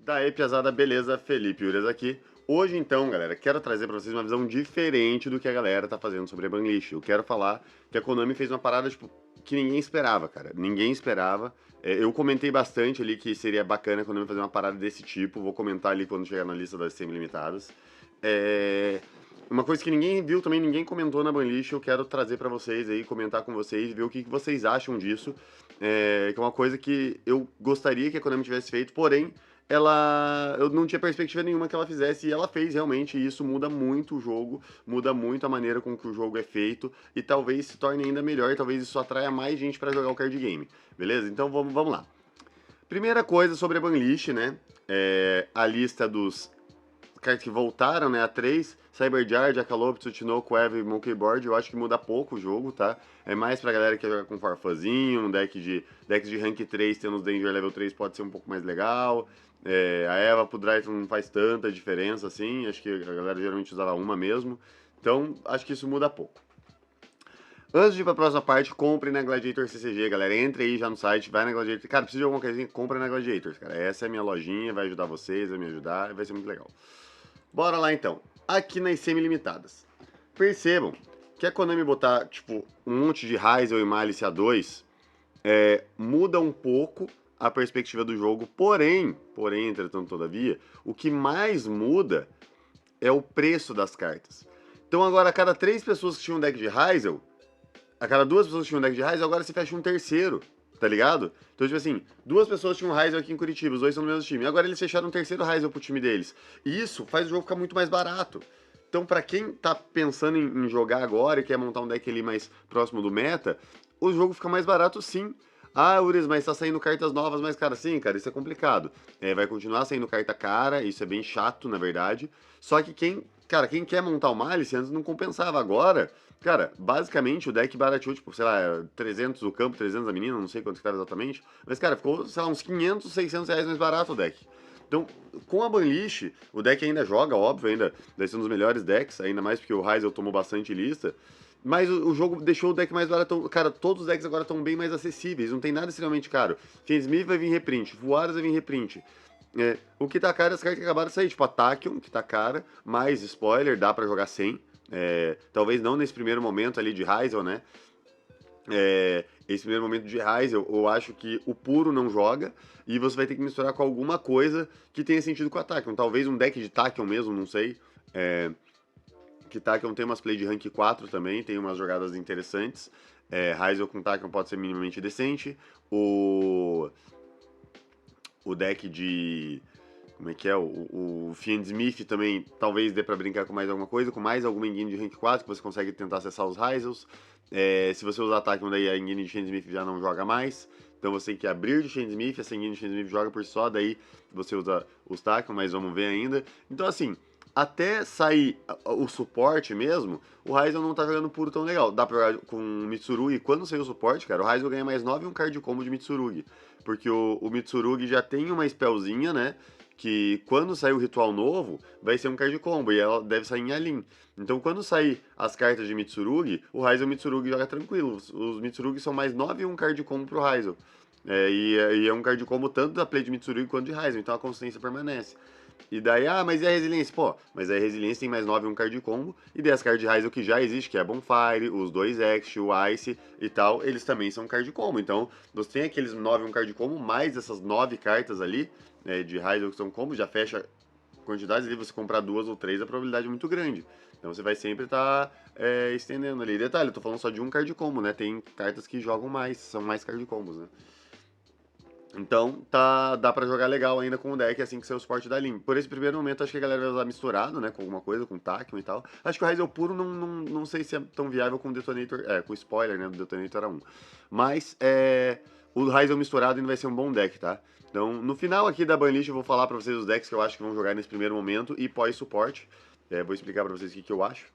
Daí, piazada, beleza? Felipe Ures aqui. Hoje, então, galera, quero trazer pra vocês uma visão diferente do que a galera tá fazendo sobre a banlist. Eu quero falar que a Konami fez uma parada, tipo, que ninguém esperava, cara. Ninguém esperava. Eu comentei bastante ali que seria bacana a Konami fazer uma parada desse tipo. Vou comentar ali quando chegar na lista das semi-limitadas. Uma coisa que ninguém viu também, ninguém comentou na banlist, eu quero trazer pra vocês aí, comentar com vocês, ver o que vocês acham disso. Que é uma coisa que eu gostaria que a Konami tivesse feito, porém eu não tinha perspectiva nenhuma que ela fizesse, e ela fez realmente, e isso muda muito o jogo, muda muito a maneira com que o jogo é feito, e talvez se torne ainda melhor, e talvez isso atraia mais gente para jogar o card game, beleza? Então vamos lá. Primeira coisa sobre a banlist, né? A lista dos cartas que voltaram, né? A 3, Cyberjar, Jackalope, Tsuchinoko, Eve e Monkeyboard, eu acho que muda pouco o jogo, tá? É mais pra galera que quer jogar com Farfazinho, um decks de rank 3 tendo os Danger level 3 pode ser um pouco mais legal. A Eva pro Drytron não faz tanta diferença assim, acho que a galera geralmente usava uma mesmo. Então, acho que isso muda pouco. Antes de ir pra próxima parte, compre na Gladiator CCG, galera. Entre aí já no site, vai na Gladiator. Cara, precisa de alguma coisinha? Compre na Gladiator, cara. Essa é a minha lojinha, vai ajudar vocês, vai me ajudar, vai ser muito legal. Bora lá então. Aqui nas semi-limitadas. Percebam que a Konami botar, tipo, um monte de Ryzel e Malice A2 muda um pouco a perspectiva do jogo, porém, entretanto, todavia, o que mais muda é o preço das cartas. Então agora, a cada 3 pessoas que tinham um deck de Ryzel, a cada 2 pessoas que tinham um deck de Ryzel, agora se fecha um terceiro, tá ligado? Então, tipo assim, 2 pessoas tinham um Ryzel aqui em Curitiba, os dois são do mesmo time. Agora eles fecharam um terceiro Ryzel pro time deles. E isso faz o jogo ficar muito mais barato. Então, pra quem tá pensando em jogar agora e quer montar um deck ali mais próximo do meta, o jogo fica mais barato sim. Ah, Ures, mas tá saindo cartas novas, mas cara, sim, cara, isso é complicado. Vai continuar saindo carta cara, isso é bem chato, na verdade. Só que quem quer montar o Malice antes não compensava. Agora, cara, basicamente o deck barateou, tipo, sei lá, 300 o campo, 300 a menina, não sei quanto que era exatamente. Mas, cara, ficou, sei lá, uns 500, 600 reais mais barato o deck. Então, com a Banlist, o deck ainda joga, óbvio, ainda deve ser um dos melhores decks, ainda mais porque o Ryzel tomou bastante lista. Mas o jogo deixou o deck mais barato. Cara, todos os decks agora estão bem mais acessíveis, não tem nada extremamente caro. Smith vai vir reprint, Voaras vai vir reprint. O que tá caro é as cartas que acabaram de sair, tipo a Tachyon, que tá cara, mais spoiler, dá pra jogar sem. Talvez não nesse primeiro momento ali de Ryzel, né? Esse primeiro momento de Ryzel, eu acho que o puro não joga, e você vai ter que misturar com alguma coisa que tenha sentido com a Tachyon. Talvez um deck de Tachyon mesmo, não sei. Que Tachyon tem umas play de rank 4 também, tem umas jogadas interessantes. Ryzel com Tachyon pode ser minimamente decente. O deck de... Como é que é? O Fiendsmith também talvez dê pra brincar com mais alguma coisa, com mais alguma engine de rank 4 que você consegue tentar acessar os Ryzels. Se você usar Tachyon, daí a engine de Fiendsmith já não joga mais. Então você tem que abrir de Fiendsmith, essa engine de Fiendsmith joga por si só, daí você usa os Tachyon, mas vamos ver ainda. Então assim, até sair o suporte mesmo, o Ryzel não tá jogando puro tão legal. Dá pra jogar com Mitsurugi. Quando sair o suporte, cara, o Ryzel ganha mais 9 e um card combo de Mitsurugi. Porque o Mitsurugi já tem uma spellzinha, né? Que quando sair o ritual novo, vai ser um card combo, e ela deve sair em Alin. Então quando sair as cartas de Mitsurugi, o Ryzel Mitsurugi joga tranquilo. Os Mitsurugi são mais 9 e um card combo pro Ryzel. E é um card combo tanto da play de Mitsurugi quanto de Ryzel, então a consistência permanece. E daí, mas e a resiliência? Pô, mas a resiliência tem mais 9 e um card combo, e 10 card de Ryzel que já existe, que é Bonfire, os 2 X, o Ice e tal, eles também são card combo. Então, você tem aqueles 9 e um card combo, mais essas 9 cartas ali, de Ryzel que são combo, já fecha quantidades ali, você comprar 2 ou 3, a probabilidade é muito grande. Então você vai sempre estar estendendo ali. Detalhe, eu tô falando só de um card combo, né? Tem cartas que jogam mais, são mais card combos, né? Então, dá pra jogar legal ainda com o deck assim que sair o suporte da Lin. Por esse primeiro momento, acho que a galera vai usar misturado, né, com alguma coisa, com Tachyon e tal. Acho que o Ryzel puro não sei se é tão viável com o Detonator, com o spoiler, né, do Detonator A1. Mas, o Ryzel misturado ainda vai ser um bom deck, tá? Então, no final aqui da banlist eu vou falar pra vocês os decks que eu acho que vão jogar nesse primeiro momento e pós-suporte. Vou explicar pra vocês o que eu acho.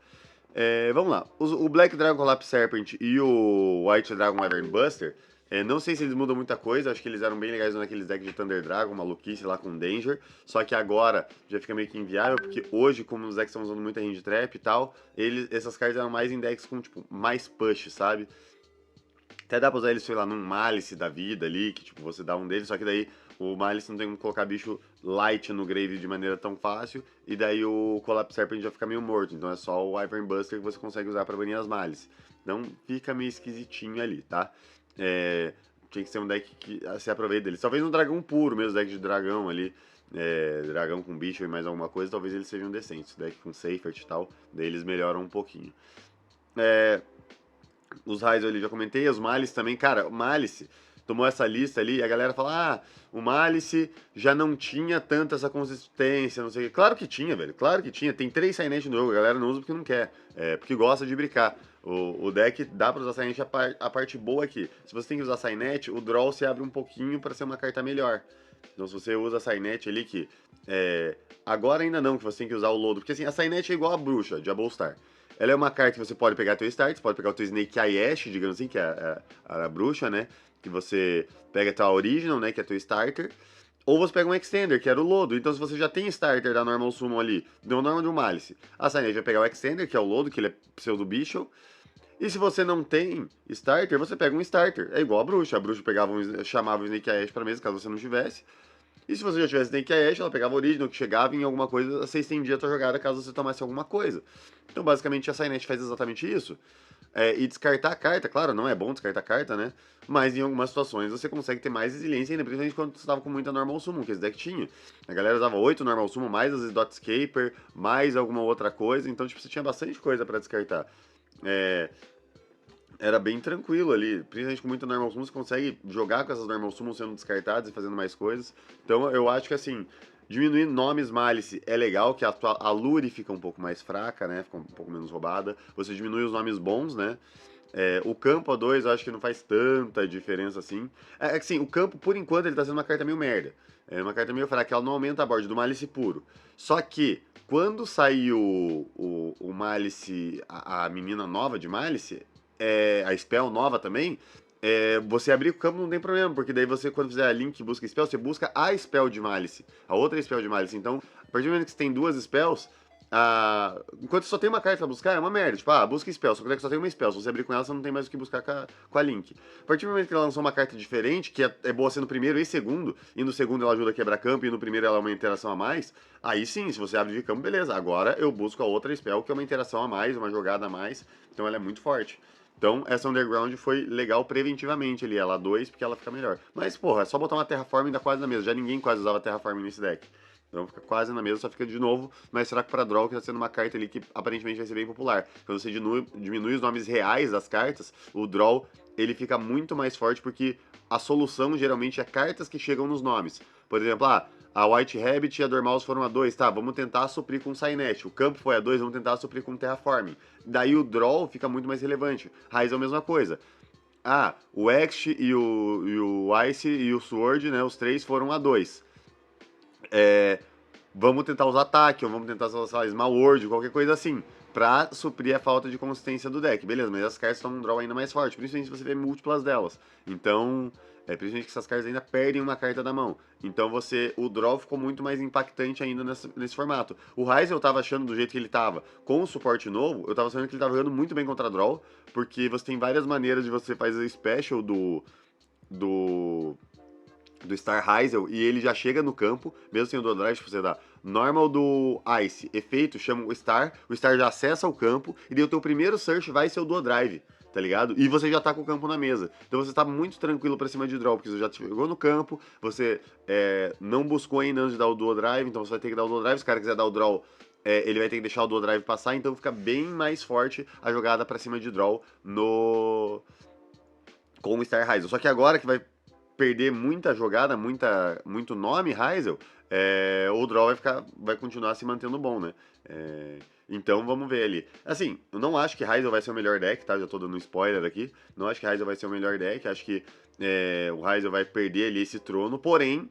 Vamos lá. O Black Dragon Collapse Serpent e o White Dragon Wyvern Buster, não sei se eles mudam muita coisa, acho que eles eram bem legais naqueles decks de Thunder Dragon, maluquice lá com Danger, só que agora já fica meio que inviável, porque hoje, como os decks estão usando muita range trap e tal, essas cartas eram mais em decks com, tipo, mais push, sabe? Até dá pra usar eles, sei lá, num Malice da vida ali, que tipo, você dá um deles, só que daí o Malice não tem como colocar bicho light no Grave de maneira tão fácil, e daí o Collapse Serpent já fica meio morto, então é só o Wyvern Buster que você consegue usar pra banir as Malice. Então fica meio esquisitinho ali, tá? Tinha que ser um deck que se aproveita dele. Talvez um dragão puro mesmo, deck de dragão ali, dragão com bicho e mais alguma coisa, talvez eles sejam decentes. Deck com Seifert e tal, daí eles melhoram um pouquinho. Os raios eu já comentei, os Malice também. Cara, o Malice tomou essa lista ali e a galera fala, o Malice já não tinha tanta essa consistência, não sei o quê. Claro que tinha, velho, claro que tinha. Tem 3 Signet no jogo, a galera não usa porque não quer, porque gosta de brincar. O deck dá pra usar Signet, a parte boa aqui. Se você tem que usar Signet, o draw se abre um pouquinho pra ser uma carta melhor. Então se você usa a Signet ali que... agora ainda não, que você tem que usar o Lodo. Porque assim, a Signet é igual a Bruxa, de Ballstar. Ela é uma carta que você pode pegar teu start, você pode pegar o teu Snake Eye Ash, digamos assim, que é a bruxa, né? Que você pega a tua Original, né? Que é teu starter. Ou você pega um Extender, que era o Lodo. Então se você já tem starter da Normal Summon ali, deu normal de um Malice, a Signet vai pegar o Extender, que é o Lodo, que ele é pseudo Bicho. E se você não tem starter, você pega um starter. É igual a bruxa. A bruxa chamava o Snake Eye Ash pra mesa, caso você não tivesse. E se você já tivesse Snake Eye Ash, ela pegava a Original, que chegava em alguma coisa, você estendia a tua jogada caso você tomasse alguma coisa. Então, basicamente, a Signet faz exatamente isso. E descartar a carta, claro, não é bom descartar a carta, né? Mas em algumas situações você consegue ter mais resiliência ainda, principalmente quando você estava com muita Normal Summon, que esse deck tinha. A galera usava 8 Normal Summon, mais as Dotscaper, mais alguma outra coisa, então, tipo, você tinha bastante coisa pra descartar. Era bem tranquilo ali, principalmente com muita Normal Summon, você consegue jogar com essas Normal Summon sendo descartadas e fazendo mais coisas. Então eu acho que assim, diminuir nomes Malice é legal, que a Lure fica um pouco mais fraca, né, fica um pouco menos roubada. Você diminui os nomes bons, né. O campo A2 eu acho que não faz tanta diferença assim. É que sim, o campo por enquanto ele tá sendo uma carta meio merda. É uma carta meio fraca, ela não aumenta a board do Malice puro. Só que, quando saiu o Malice, a menina nova de Malice, a spell nova também, você abrir o campo não tem problema, porque daí você, quando fizer a link busca spell, você busca a spell de Malice, a outra spell de Malice. Então, a partir do momento que você tem duas spells, enquanto só tem uma carta pra buscar, é uma merda. Tipo, busca spell, só que o deck só tem uma spell. Se você abrir com ela, você não tem mais o que buscar com a link. A partir do momento que ela lançou uma carta diferente, que é boa ser no primeiro e segundo, e no segundo ela ajuda a quebrar campo, e no primeiro ela é uma interação a mais, aí sim, se você abre de campo, beleza. Agora eu busco a outra spell, que é uma interação a mais, uma jogada a mais, então ela é muito forte. Então, essa Underground foi legal preventivamente ali, ela 2, porque ela fica melhor. Mas, porra, é só botar uma Terraforming e dá quase na mesa. Já ninguém quase usava Terraforming nesse deck. Então fica quase na mesa, só fica de novo mais fraco pra draw, que tá sendo uma carta ali que aparentemente vai ser bem popular. Quando você diminui os nomes reais das cartas, o draw ele fica muito mais forte, porque a solução geralmente é cartas que chegam nos nomes. Por exemplo, a White Rabbit e a Dormouse foram a 2, tá, vamos tentar suprir com Signet. O campo foi a 2, vamos tentar suprir com Terraforming. Daí o draw fica muito mais relevante. Raiz é a mesma coisa. O Ext e o Ice e o Sword, né, os 3 foram a 2. Vamos tentar usar ataque, ou vamos tentar usar Small World, qualquer coisa assim, pra suprir a falta de consistência do deck. Beleza, mas as cartas estão um draw ainda mais forte, principalmente se você vê múltiplas delas. Então, principalmente que essas cartas ainda perdem uma carta da mão. Então o draw ficou muito mais impactante ainda nesse formato. O Ryze eu tava achando do jeito que ele tava, com o suporte novo, eu tava achando que ele tava jogando muito bem contra draw, porque você tem várias maneiras de você fazer special do Star Hazel, e ele já chega no campo, mesmo sem o Dual Drive, você dá normal do Ice, efeito, chama o Star já acessa o campo, e daí o teu primeiro search vai ser o Dual Drive, tá ligado? E você já tá com o campo na mesa. Então você tá muito tranquilo pra cima de draw, porque você já chegou no campo, você não buscou ainda antes de dar o Dual Drive, então você vai ter que dar o Dual Drive, se o cara quiser dar o draw, ele vai ter que deixar o Dual Drive passar, então fica bem mais forte a jogada pra cima de draw com o Star Hazel. Só que agora que vai perder muita jogada, muito nome, Hazel, o draw vai continuar se mantendo bom, né? Então vamos ver ali. Assim, eu não acho que Hazel vai ser o melhor deck, tá? Já tô dando um spoiler aqui. Não acho que Hazel vai ser o melhor deck. Acho que o Hazel vai perder ali esse trono. Porém,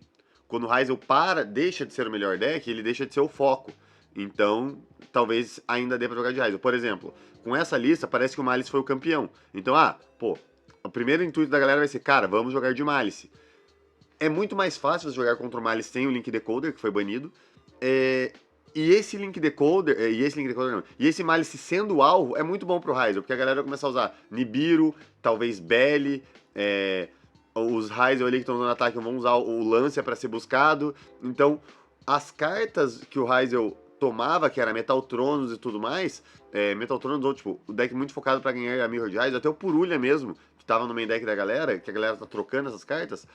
quando o Hazel deixa de ser o melhor deck, ele deixa de ser o foco. Então, talvez ainda dê pra jogar de Hazel. Por exemplo, com essa lista, parece que o Malice foi o campeão. Então, o primeiro intuito da galera vai ser, cara, vamos jogar de Malice. É muito mais fácil você jogar contra o Malice sem o Link Decoder, que foi banido. E esse Link Decoder não. E esse Malice sendo alvo é muito bom pro Ryzer, porque a galera vai começar a usar Nibiru, talvez Belly, os Ryzen ali que estão dando ataque vão usar o Lancia pra ser buscado. Então, as cartas que o Ryzen tomava, que era Metal Tronos e tudo mais, Metal Tronos, ou tipo, o deck muito focado pra ganhar a Mirror de Ryzen, até o Purulha mesmo, que tava no main deck da galera, que a galera tá trocando essas cartas,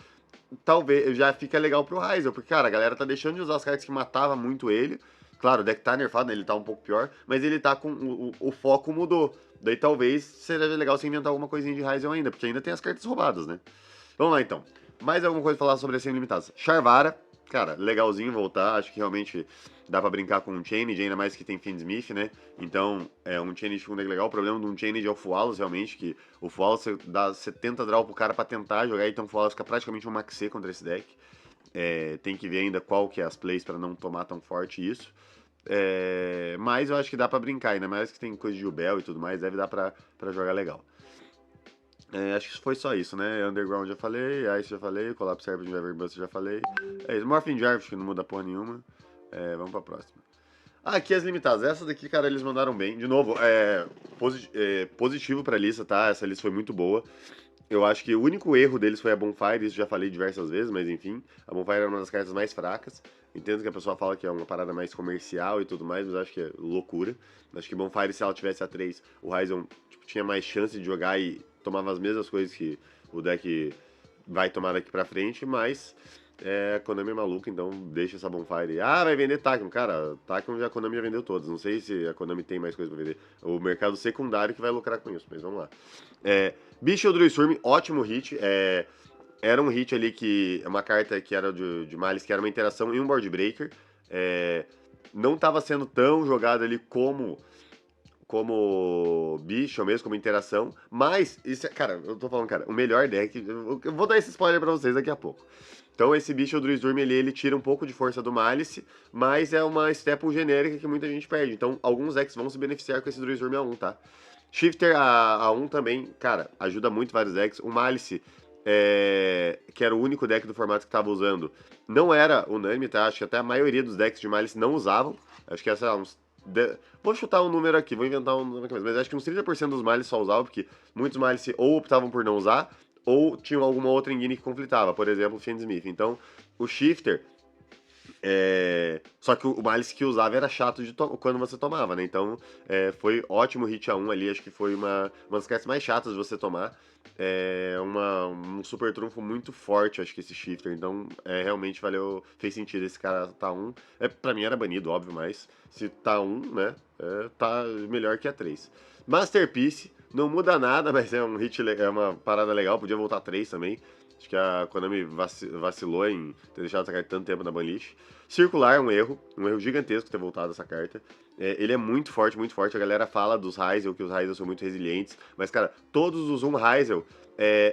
talvez já fica legal pro Ryzen, porque, cara, a galera tá deixando de usar as cartas que matava muito ele. Claro, o deck tá nerfado, né? Ele tá um pouco pior, mas ele tá com. O foco mudou. Daí talvez seja legal você inventar alguma coisinha de Ryzen ainda, porque ainda tem as cartas roubadas, né? Vamos lá então. Mais alguma coisa pra falar sobre esse Ilimitados? Charvara, cara, legalzinho voltar. Acho que realmente dá pra brincar com um Chained, ainda mais que tem Fiendsmith, né? Então, um Chained de fundo é legal. O problema de um Chained é o Fualos, realmente, que o Fualos você dá 70 draw pro cara pra tentar jogar, então o Fualos fica praticamente um Max-C contra esse deck. Tem que ver ainda qual que é as plays pra não tomar tão forte isso. Mas eu acho que dá pra brincar, ainda mais que tem coisa de Jubel e tudo mais, deve dar pra jogar legal. Acho que foi só isso, né? Underground já falei, Ice já falei, Collapse Serpent de Everbust já falei. É isso, Morphin Jarvis, que não muda porra nenhuma. Vamos pra próxima. Aqui as limitadas. Essa daqui, cara, eles mandaram bem. De novo, positivo pra lista, tá? Essa lista foi muito boa. Eu acho que o único erro deles foi a Bonfire, isso já falei diversas vezes, mas enfim. A Bonfire era uma das cartas mais fracas. Entendo que a pessoa fala que é uma parada mais comercial e tudo mais, mas acho que é loucura. Acho que Bonfire, se ela tivesse a 3, o Ryzen tinha mais chance de jogar e tomava as mesmas coisas que o deck vai tomar daqui pra frente, mas a Konami é maluca, então deixa essa Bonfire. Ah, vai vender Tachyon. Cara, Tachyon a Konami já vendeu todas. Não sei se a Konami tem mais coisa pra vender. O mercado secundário que vai lucrar com isso, mas vamos lá. Bicho Druiswurm, ótimo hit. Era um hit ali que é uma carta que era de Malice, que era uma interação e um board breaker. Não estava sendo tão jogado ali como bicho ou mesmo, como interação, mas, isso cara, eu tô falando, cara, o melhor deck, eu vou dar esse spoiler pra vocês daqui a pouco. Então esse bicho, o Druiswurm, ele tira um pouco de força do Malice, mas é uma staple genérica que muita gente perde, então alguns decks vão se beneficiar com esse Druiswurm A1, tá? Shifter A1 também, cara, ajuda muito vários decks, o Malice, que era o único deck do formato que tava usando, não era unânime, tá? Acho que até a maioria dos decks de Malice não usavam, acho que essa uns vou chutar um número aqui, vou inventar um número aqui, mas acho que uns 30% dos Malice só usavam, porque muitos Malice ou optavam por não usar, ou tinham alguma outra engine que conflitava, por exemplo, o Fiendsmith. Então, o Shifter, só que o Malice que usava era chato quando você tomava, né? Então, foi ótimo hit A1 ali, acho que foi uma das cartas mais chatas de você tomar. Um super trunfo muito forte, acho que esse Shifter. Então, realmente fez sentido esse cara tá 1. Pra mim era banido, óbvio, mas se tá 1, né? Tá melhor que a 3. Masterpiece, não muda nada, mas é um hit, é uma parada legal, podia voltar 3 também. Acho que a Konami vacilou em ter deixado essa carta tanto tempo na banlist. Circular é um erro gigantesco ter voltado essa carta. Ele é muito forte, muito forte. A galera fala dos Ryzel, que os Ryzel são muito resilientes. Mas, cara, todos os Ryzel,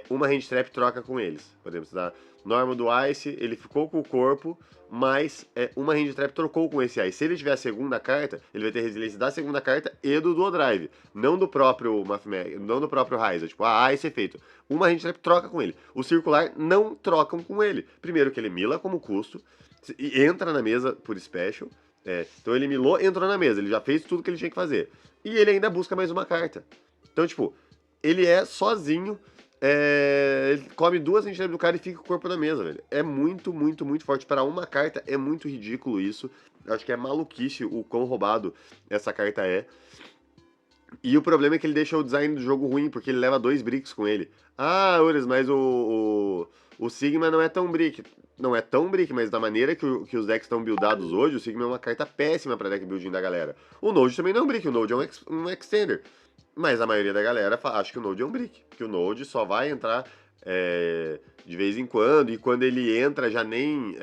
uma Hand Trap troca com eles. Por exemplo, você dá Normal do Ice, ele ficou com o corpo, mas uma Hand Trap trocou com esse Ice. Se ele tiver a segunda carta, ele vai ter resiliência da segunda carta e do Dual Drive. Não do próprio não do próprio Ryzel. Tipo, esse efeito. Uma Hand Trap troca com ele. O Circular não trocam com ele. Primeiro que ele mila como custo, e entra na mesa por Special. Então ele milou, entrou na mesa, ele já fez tudo que ele tinha que fazer. E ele ainda busca mais uma carta. Então, tipo, ele sozinho, ele come 2 entities do cara e fica com o corpo na mesa, velho. É muito, muito, muito forte. Para uma carta, é muito ridículo isso. Eu acho que é maluquice o quão roubado essa carta é. E o problema é que ele deixa o design do jogo ruim, porque ele leva 2 bricks com ele. Ures, mas o Sigma não é tão brick. Não é tão brick, mas da maneira que os decks estão buildados hoje, o Sigma é uma carta péssima pra deck building da galera. O Node também não é um brick, o Node é um extender. Mas a maioria da galera acha que o Node é um brick, porque o Node só vai entrar de vez em quando, e quando ele entra já nem...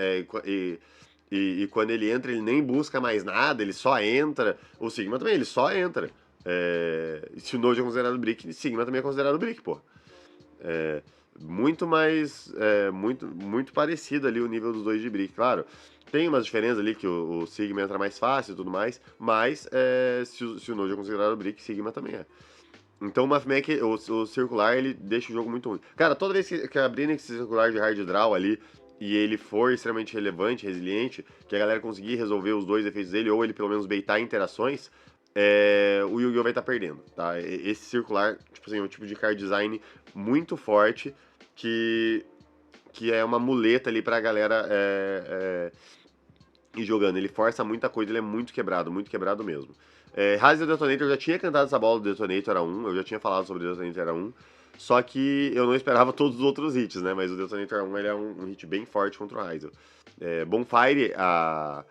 E quando ele entra, ele nem busca mais nada, ele só entra. O Sigma também, ele só entra. Se o Node é considerado brick, Sigma também é considerado brick, pô. Muito mais, muito parecido ali o nível dos dois de brick. Claro, tem umas diferenças ali que o Sigma entra mais fácil e tudo mais, mas se o Node é considerado brick, Sigma também é. Então o Mathmech, o circular, ele deixa o jogo muito ruim. Cara, toda vez que abrirem esse circular de hard draw ali, e ele for extremamente relevante, resiliente, que a galera conseguir resolver os 2 efeitos dele, ou ele pelo menos baitar interações, o Yu-Gi-Oh! Vai estar perdendo, tá? Esse circular, tipo assim, é um tipo de card design muito forte, que que é uma muleta ali pra galera ir jogando. Ele força muita coisa, ele é muito quebrado mesmo. Rise of Detonator, eu já tinha cantado essa bola do Detonator era 1, eu já tinha falado sobre o Detonator era 1, só que eu não esperava todos os outros hits, né? Mas o Detonator 1 ele é um hit bem forte contra o Rise. Bonfire, a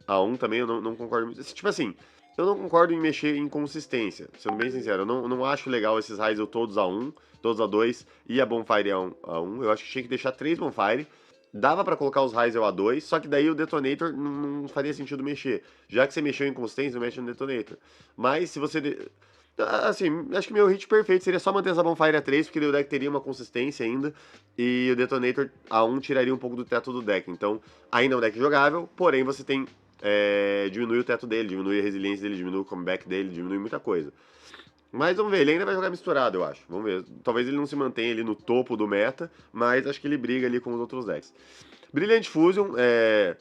1 também eu não concordo muito. Tipo assim, eu não concordo em mexer em consistência, sendo bem sincero. Eu não acho legal esses Rise todos a 1, todos a 2 e a Bonfire a 1. Eu acho que tinha que deixar 3 Bonfire. Dava pra colocar os Ryzel a 2, só que daí o Detonator não faria sentido mexer. Já que você mexeu em consistência, não mexe no Detonator. Mas se você. Assim, acho que meu hit perfeito seria só manter essa Bonfire a 3, porque o deck teria uma consistência ainda. E o Detonator a 1 tiraria um pouco do teto do deck. Então, ainda é um deck jogável, porém você tem. Diminui o teto dele, diminui a resiliência dele, diminui o comeback dele, diminui muita coisa. Mas vamos ver, ele ainda vai jogar misturado, eu acho. Vamos ver. Talvez ele não se mantenha ali no topo do meta, mas acho que ele briga ali com os outros decks. Brilliant Fusion é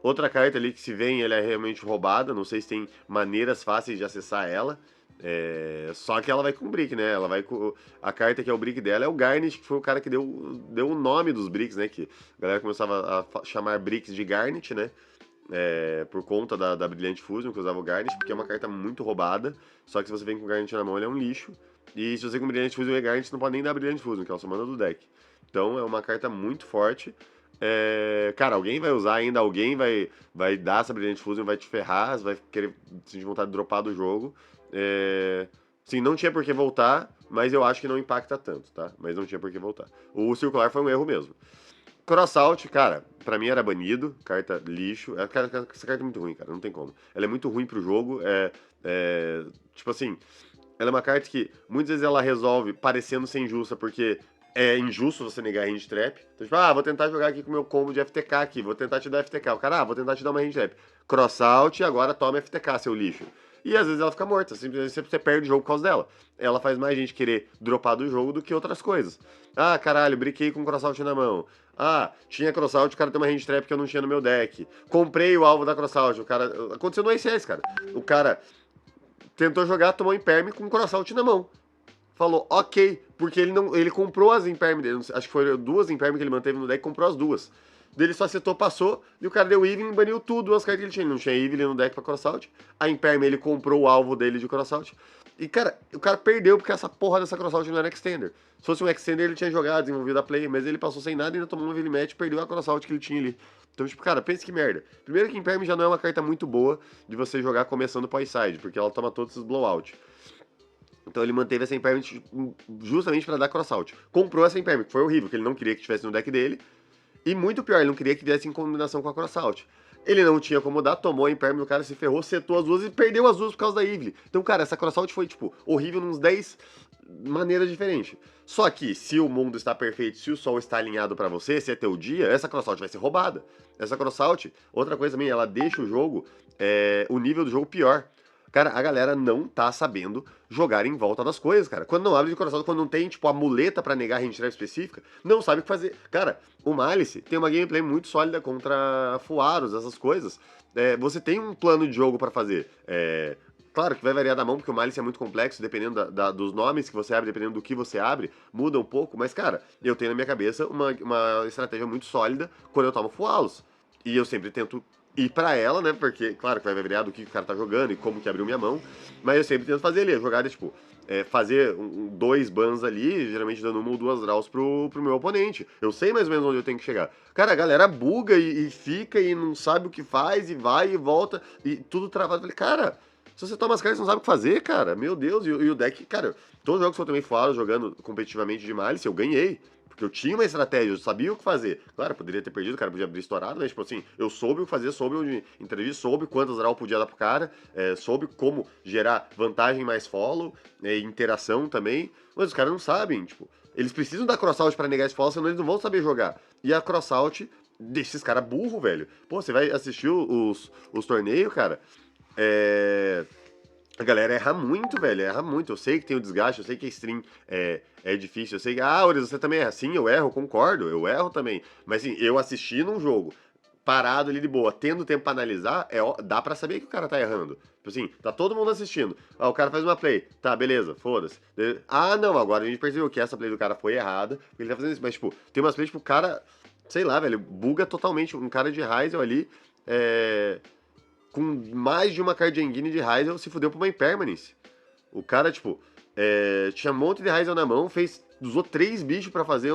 outra carta ali que se vê, ela é realmente roubada. Não sei se tem maneiras fáceis de acessar ela. Só que ela vai com Brick, né? Ela vai com. A carta que é o Brick dela é o Garnet, que foi o cara que deu o nome dos Bricks, né? Que a galera começava a chamar Bricks de Garnet, né? Por conta da Brilhante Fusion, que usava o Garnet, porque é uma carta muito roubada. Só que se você vem com o Garnet na mão, ele é um lixo. E se você com Brilhante Fusion e Garnet, não pode nem dar Brilhante Fusion, que é o mana do deck. Então é uma carta muito forte. Cara, alguém vai usar ainda, alguém vai dar essa Brilhante Fusion, vai te ferrar, você vai querer sentir vontade de dropar do jogo. Sim, não tinha por que voltar, mas eu acho que não impacta tanto, tá? Mas não tinha por que voltar. O circular foi um erro mesmo. Crossout, cara, pra mim era banido, carta lixo. Essa carta é muito ruim, cara, não tem como. Ela é muito ruim pro jogo, tipo assim, ela é uma carta que muitas vezes ela resolve parecendo ser injusta, porque é injusto você negar range trap. Então, tipo, vou tentar jogar aqui com o meu combo de FTK aqui, vou tentar te dar FTK. O cara, vou tentar te dar uma range trap. Crossout, agora toma FTK, seu lixo. E às vezes ela fica morta, simplesmente você perde o jogo por causa dela. Ela faz mais gente querer dropar do jogo do que outras coisas. Caralho, briquei com crossout na mão. Tinha crossout, o cara tem uma range trap que eu não tinha no meu deck. Comprei o alvo da crossout, o cara... Aconteceu no ICS, cara. O cara tentou jogar, tomou imperme com crossout na mão. Falou, ok, porque ele comprou as imperme dele, acho que foram 2 imperme que ele manteve no deck, comprou as 2. Dele só acertou, passou, e o cara deu Evelyn e baniu tudo as cartas que ele tinha. Ele não tinha Evelyn no deck pra crossout. A imperme ele comprou o alvo dele de crossout. E, cara, o cara perdeu porque essa porra dessa crossout não era extender. Se fosse um extender, ele tinha jogado, desenvolvido a play, mas ele passou sem nada e ainda tomou um Evelyn match e perdeu a crossout que ele tinha ali. Então, tipo, cara, pensa que merda. Primeiro que imperme já não é uma carta muito boa de você jogar começando pós-side, porque ela toma todos esses blowout. Então ele manteve essa Impairment justamente para dar crossout. Comprou essa Impairment, que foi horrível, que ele não queria que tivesse no deck dele. E muito pior, ele não queria que desse em combinação com a crossout. Ele não tinha como dar, tomou a Impairment, o cara se ferrou, setou as duas e perdeu as duas por causa da Evelyn. Então, cara, essa crossout foi, tipo, horrível nos 10 maneiras diferentes. Só que, se o mundo está perfeito, se o sol está alinhado para você, se é teu dia, essa crossout vai ser roubada. Essa crossout, outra coisa também, ela deixa o jogo, o nível do jogo pior. Cara, a galera não tá sabendo jogar em volta das coisas, cara. Quando não abre de coração, quando não tem, tipo, a muleta pra negar a range trap específica, não sabe o que fazer. Cara, o Malice tem uma gameplay muito sólida contra Fuaros, essas coisas. Você tem um plano de jogo pra fazer. Claro que vai variar da mão, porque o Malice é muito complexo, dependendo dos nomes que você abre, dependendo do que você abre, muda um pouco. Mas, cara, eu tenho na minha cabeça uma estratégia muito sólida quando eu tomo Fualos. E eu sempre tento ir pra ela, né? Porque, claro, que vai variar do que o cara tá jogando e como que abriu minha mão. Mas eu sempre tento fazer ali, a jogada, tipo, fazer 2 bans ali, geralmente dando 1 ou 2 draws pro meu oponente. Eu sei mais ou menos onde eu tenho que chegar. Cara, a galera buga e fica e não sabe o que faz, e vai e volta, e tudo travado. Eu falei, cara, se você toma as cartas, você não sabe o que fazer, cara. Meu Deus, e o deck, cara, todos os jogos que eu também falo, jogando competitivamente de Malice, eu ganhei. Porque eu tinha uma estratégia, eu sabia o que fazer. Claro, eu poderia ter perdido, o cara podia abrir estourado, mas, tipo assim, eu soube o que fazer, soube onde interagir, soube quantas draw podia dar pro cara, soube como gerar vantagem mais follow, interação também. Mas os caras não sabem, tipo, eles precisam da crossout pra negar esse follow, senão eles não vão saber jogar. E a crossout deixa esses caras burro, velho. Pô, você vai assistir os torneios, cara, a galera erra muito, velho, erra muito. Eu sei que tem o desgaste, eu sei que a stream é difícil, eu sei que, Oriz, você também erra. Sim, eu erro, concordo, eu erro também. Mas assim, eu assisti num jogo, parado ali de boa, tendo tempo pra analisar, dá pra saber que o cara tá errando. Tipo assim, tá todo mundo assistindo. O cara faz uma play. Tá, beleza, foda-se. Não, agora a gente percebeu que essa play do cara foi errada, porque ele tá fazendo isso. Mas, tipo, tem umas plays, tipo, o cara, sei lá, velho, buga totalmente. Um cara de Ryzel ali, com mais de uma card engine de Ryzel, se fudeu pra uma Impermanence. O cara, tipo, tinha um monte de Ryzel na mão, usou 3 bichos pra fazer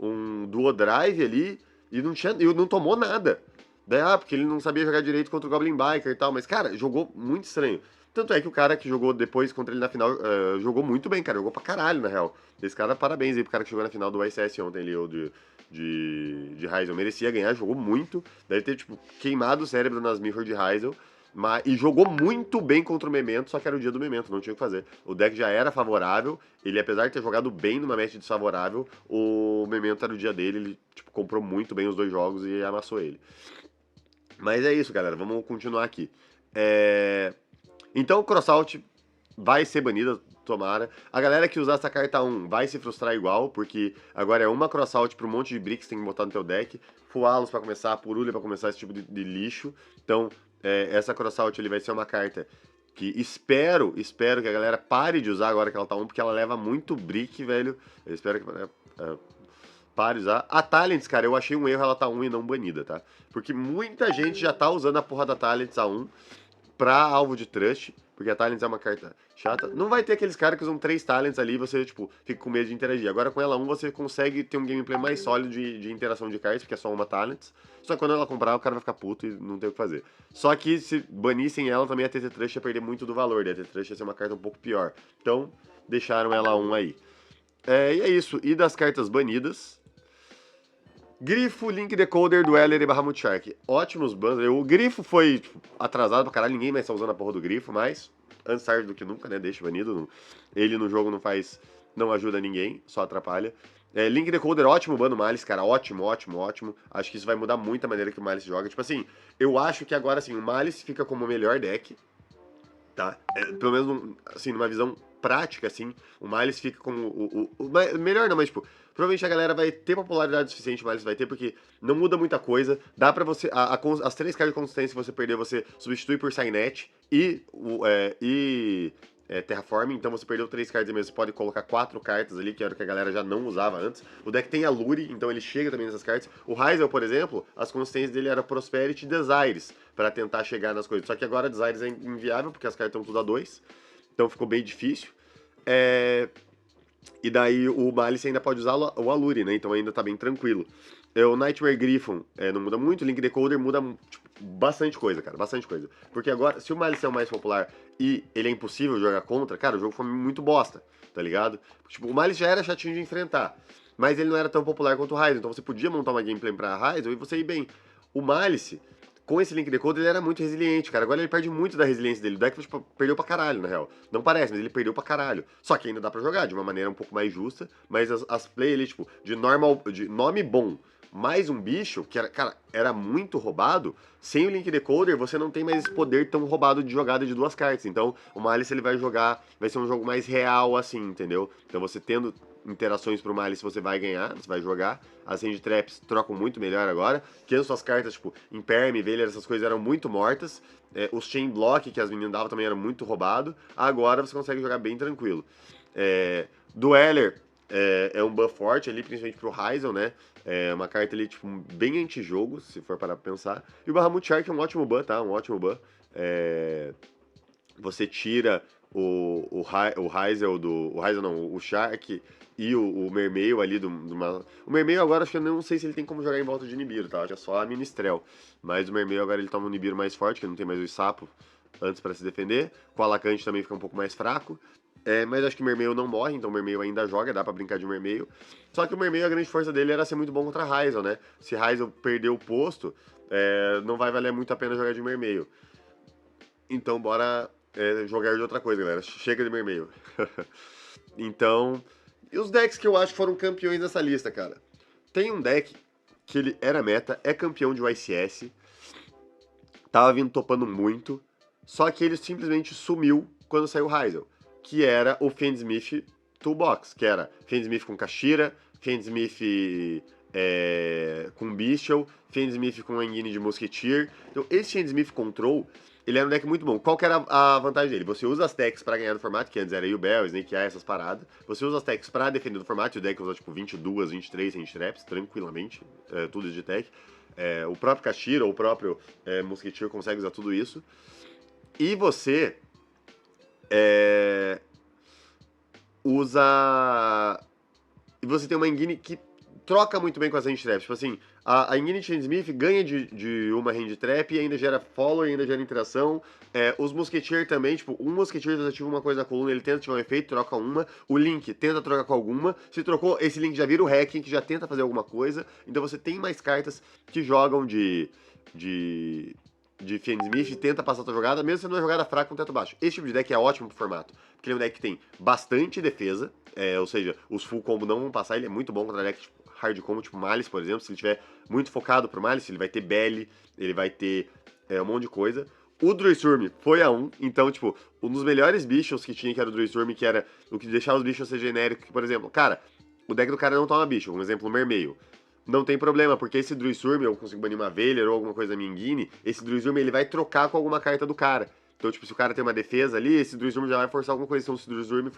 um Duo Drive ali, e não tomou nada. Daí, porque ele não sabia jogar direito contra o Goblin Biker e tal, mas, cara, jogou muito estranho. Tanto é que o cara que jogou depois contra ele na final jogou muito bem, cara. Jogou pra caralho, na real. Esse cara, parabéns aí pro cara que jogou na final do ICS ontem ali, ou de Ryzel. Merecia ganhar, jogou muito. Deve ter, tipo, queimado o cérebro nas mirror de Ryzel. E jogou muito bem contra o Memento, só que era o dia do Memento, não tinha o que fazer. O deck já era favorável, ele apesar de ter jogado bem numa match desfavorável, o Memento era o dia dele, ele tipo, comprou muito bem os 2 jogos e amassou ele. Mas é isso, galera, vamos continuar aqui. Então o Crossout vai ser banida, tomara. A galera que usar essa carta 1 vai se frustrar igual, porque agora é uma Crossout para um monte de bricks que tem que botar no teu deck, Fualos pra começar, Purulha pra começar, esse tipo de lixo. Então, essa Crossout ele vai ser uma carta que espero que a galera pare de usar agora que ela tá 1, porque ela leva muito brick, velho. Eu espero que pare de usar. A Talents, cara, eu achei um erro ela tá 1 e não banida, tá? Porque muita gente já tá usando a porra da Talents a 1 pra alvo de Trust, porque a Talents é uma carta chata. Não vai ter aqueles caras que usam 3 Talents ali e você, tipo, fica com medo de interagir. Agora com ela 1 você consegue ter um gameplay mais sólido de interação de cartas, porque é só uma Talents. Só que quando ela comprar, o cara vai ficar puto e não tem o que fazer. Só que se banissem ela, também a TT Trust ia perder muito do valor, né? A TT Trust ia ser uma carta um pouco pior. Então, deixaram ela 1 aí. E é isso. E das cartas banidas... Grifo, Link Decoder, Dweller e Bahamut Shark. Ótimos bans. O Grifo foi tipo, atrasado pra caralho, ninguém mais tá usando a porra do Grifo, mas antes tarde do que nunca, né? Deixa banido. Ele no jogo não ajuda ninguém, só atrapalha. Link Decoder, ótimo ban do Malice, cara. Ótimo, ótimo, ótimo. Acho que isso vai mudar muito a maneira que o Malice joga. Tipo assim, eu acho que agora assim, o Malice fica como o melhor deck, tá? Pelo menos, assim, numa visão prática, assim, o Malice fica como o melhor não, mas, tipo, provavelmente a galera vai ter popularidade suficiente, o Malice vai ter, porque não muda muita coisa, dá pra você, as 3 cartas de consistência que você perder, você substitui por Signet e Terraform, então você perdeu 3 cartas mesmo, você pode colocar 4 cartas ali, que era o que a galera já não usava antes. O deck tem a Lure, então ele chega também nessas cartas. O Ryzel, por exemplo, as consistências dele era Prosperity e Desires, pra tentar chegar nas coisas. Só que agora Desires é inviável, porque as cartas estão tudo a 2, então ficou bem difícil. E daí o Malice ainda pode usar o Allure, né? Então ainda tá bem tranquilo. O Nightmare Griffon não muda muito, o Link Decoder muda tipo, bastante coisa, cara, bastante coisa. Porque agora, se o Malice é o mais popular e ele é impossível jogar contra, cara, o jogo foi muito bosta, tá ligado? Tipo, o Malice já era chatinho de enfrentar, mas ele não era tão popular quanto o Ryze, então você podia montar uma gameplay pra Ryze e você ir bem. O Malice, com esse Link Decoder, ele era muito resiliente, cara. Agora ele perde muito da resiliência dele. O deck tipo, perdeu pra caralho, na real. Não parece, mas ele perdeu pra caralho. Só que ainda dá pra jogar de uma maneira um pouco mais justa, mas as play ali, tipo, de nome bom, mais um bicho, que era, cara, era muito roubado, sem o Link Decoder você não tem mais esse poder tão roubado de jogada de 2 cartas. Então, o Malice ele vai jogar, vai ser um jogo mais real assim, entendeu? Então você tendo interações pro Malice você vai ganhar, você vai jogar. As Hand Traps trocam muito melhor agora. Que as suas cartas, tipo, Imperm, Veiler, essas coisas eram muito mortas. Os Chain Block que as meninas davam também era muito roubado. Agora você consegue jogar bem tranquilo. Dueller é um buff forte ali, principalmente pro Ryzel, né? É uma carta ali, tipo, bem anti-jogo, se for parar pra pensar. E o Bahamut Shark é um ótimo ban, tá? Um ótimo ban. Você tira o Ryzel do... O Ryzel não, o Shark e o Mermail ali O Mermail agora, acho que eu não sei se ele tem como jogar em volta de Nibiru, tá? Acho que é só a Ministrel. Mas o Mermail agora ele toma um Nibiru mais forte, que não tem mais o sapo antes pra se defender. Com o Alakante também fica um pouco mais fraco. Mas acho que o Mermail não morre, então o Mermail ainda joga, dá pra brincar de Mermail. Só que o Mermail, a grande força dele era ser muito bom contra Ryzel, né? Se Ryzel perder o posto, não vai valer muito a pena jogar de Mermail. Então bora jogar de outra coisa, galera. Chega de Mermail. Então... E os decks que eu acho que foram campeões dessa lista, cara. Tem um deck que ele era meta, é campeão de YCS, tava vindo topando muito, só que ele simplesmente sumiu quando saiu o Ryzel, que era o Fendsmith Toolbox, que era Fendsmith com Kashira, Fendsmith com Bestial, Fiend Smith com Engine de Musketeer. Então esse Fiend Smith Control, ele era um deck muito bom. Qual que era a vantagem dele? Você usa as techs pra ganhar do formato, que antes era Yubel, Snake Eye, essas paradas. Você usa as techs pra defender do formato, e o deck usa tipo 22, 23 hand traps, tranquilamente, tudo de tech. O próprio Kashira, ou o próprio Musketeer consegue usar tudo isso. E você usa... E você tem uma Engine que troca muito bem com as hand traps. Tipo assim, a Engine de Smith ganha de uma hand trap e ainda gera follow e ainda gera interação. Os Musketeer também, tipo, um Musketeer desativa uma coisa na coluna, ele tenta ativar um efeito, troca uma. O Link tenta trocar com alguma. Se trocou, esse Link já vira o Hacking, que já tenta fazer alguma coisa. Então você tem mais cartas que jogam de Fiend Smith e tenta passar a tua jogada, mesmo sendo uma jogada fraca com teto baixo. Esse tipo de deck é ótimo pro formato, porque ele é um deck que tem bastante defesa, ou seja, os full combo não vão passar, ele é muito bom contra deck tipo, hard combo, tipo Malice, por exemplo. Se ele tiver muito focado pro Malice, ele vai ter Belly, ele vai ter um monte de coisa. O Druiswurm foi a 1, então, tipo, um dos melhores bichos que tinha, que era o Druiswurm, que era o que deixava os bichos ser genéricos, que, por exemplo, cara, o deck do cara não toma bicho, um exemplo, o Mermeio. Não tem problema, porque esse Druiswurm, eu consigo banir uma Veiler ou alguma coisa da minha Engine, esse Druiswurm ele vai trocar com alguma carta do cara. Então, tipo, se o cara tem uma defesa ali, esse Druiswurm já vai forçar alguma coisa. Então, esse Druiswurm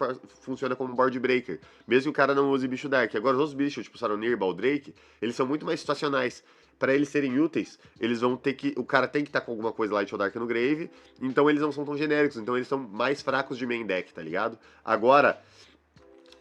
funciona como board breaker. Mesmo que o cara não use bicho Dark. Agora, os outros bichos, tipo Saronir, Baldrake, eles são muito mais situacionais. Para eles serem úteis, eles vão ter que... O cara tem que estar com alguma coisa Light ou Dark no Grave, então eles não são tão genéricos. Então, eles são mais fracos de main deck, tá ligado? Agora...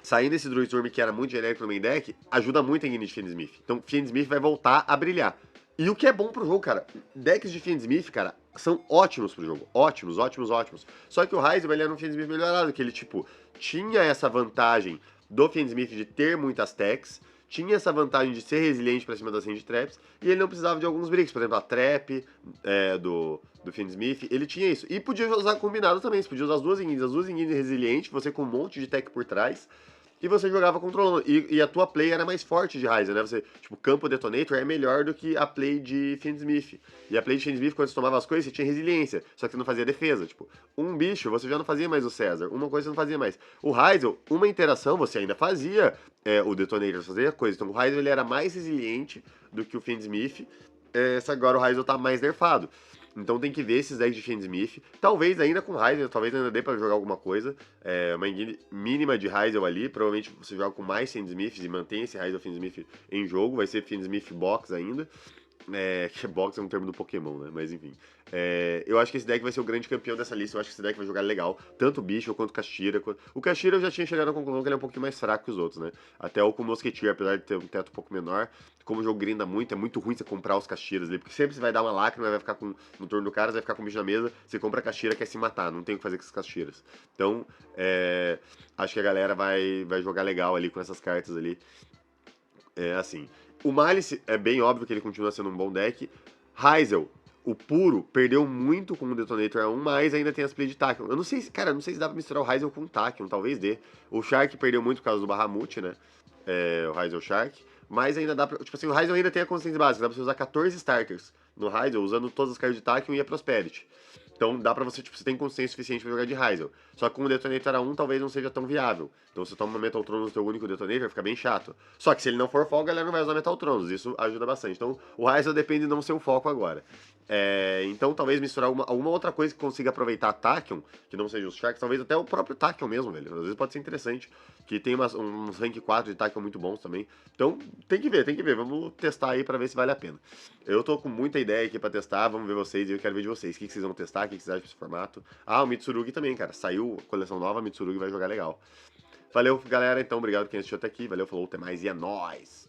Saindo esse Druiswurm que era muito genérico no main deck, ajuda muito a Engine de Fiend Smith. Então, Fiend Smith vai voltar a brilhar. E o que é bom pro jogo, cara, decks de Fiend Smith, cara, são ótimos pro jogo. Ótimos, ótimos, ótimos. Só que o Ryze, ele era um Fiend Smith melhorado, que ele, tipo, tinha essa vantagem do Fiend Smith de ter muitas techs, tinha essa vantagem de ser resiliente pra cima das hand traps, e ele não precisava de alguns bricks, por exemplo, a trap do Fiend Smith, ele tinha isso. E podia usar combinado também, você podia usar as duas Engines resilientes, você com um monte de tech por trás, e você jogava controlando. E a tua play era mais forte de Ryzen, né? Você, tipo, campo Detonator é melhor do que a play de Fiend Smith. E a play de Fiend Smith, quando você tomava as coisas, você tinha resiliência. Só que você não fazia defesa. Tipo, um bicho, você já não fazia mais o Caesar. Uma coisa você não fazia mais. O Ryzen, uma interação, você ainda fazia o Detonator, fazia coisa. Então o Ryzen, ele era mais resiliente do que o Fiend Smith. Só que agora o Ryzen tá mais nerfado. Então tem que ver esses decks de Fiend Smith. Talvez ainda com Ryzen, talvez ainda dê pra jogar alguma coisa. Uma engine mínima de Ryzen ali. Provavelmente você joga com mais Fiend Smiths e mantém esse Ryzen Fiend Smith em jogo. Vai ser Fiend Smith Box ainda. Que box é um termo do Pokémon, né? Mas enfim. Eu acho que esse deck vai ser o grande campeão dessa lista. Eu acho que esse deck vai jogar legal. Tanto o Bicho quanto o Kashira. O Kashira eu já tinha chegado à conclusão que ele é um pouquinho mais fraco que os outros, né? Até o com o Musketeer, apesar de ter um teto um pouco menor. Como o jogo grinda muito, é muito ruim você comprar os Kashiras ali. Porque sempre você vai dar uma lágrima, vai ficar no turno do cara, você vai ficar com o bicho na mesa. Você compra a Kashira, quer se matar. Não tem o que fazer com esses Kashiras. Então, acho que a galera vai jogar legal ali com essas cartas ali. Assim... O Malice, é bem óbvio que ele continua sendo um bom deck. Hyzel, o puro, perdeu muito com o Detonator A1, mas ainda tem as play de Tachyon. Eu não sei se, cara, não sei se dá pra misturar o Hyzel com o Tachyon, talvez dê. O Shark perdeu muito por causa do Bahamut, né? O Hyzel Shark. Mas ainda dá pra... Tipo assim, o Hyzel ainda tem a consistência básica. Dá pra você usar 14 starters no Hyzel, usando todas as cartas de Tachyon e a Prosperity. Então dá pra você, tipo, você tem consciência suficiente pra jogar de Hyzel. Só que com o Detonator A1 talvez não seja tão viável. Então você toma uma Metal Tronos no seu único Detonator, fica bem chato. Só que se ele não for foco, a galera não vai usar Metal Tronos. Isso ajuda bastante. Então o Hyzel depende de não ser o foco agora. Então talvez misturar alguma outra coisa que consiga aproveitar a Tachyon, que não seja os Sharks, talvez até o próprio Tachyon mesmo, velho. Às vezes pode ser interessante. Que tem uns rank 4 de Tachyon muito bons também. Então tem que ver. Vamos testar aí pra ver se vale a pena. Eu tô com muita ideia aqui pra testar, vamos ver vocês e eu quero ver de vocês. O que vocês vão testar, o que vocês acham desse formato. O Mitsurugi também, cara. Saiu coleção nova, Mitsurugi vai jogar legal. Valeu, galera, então. Obrigado por quem assistiu até aqui. Valeu, falou, até mais e é nóis!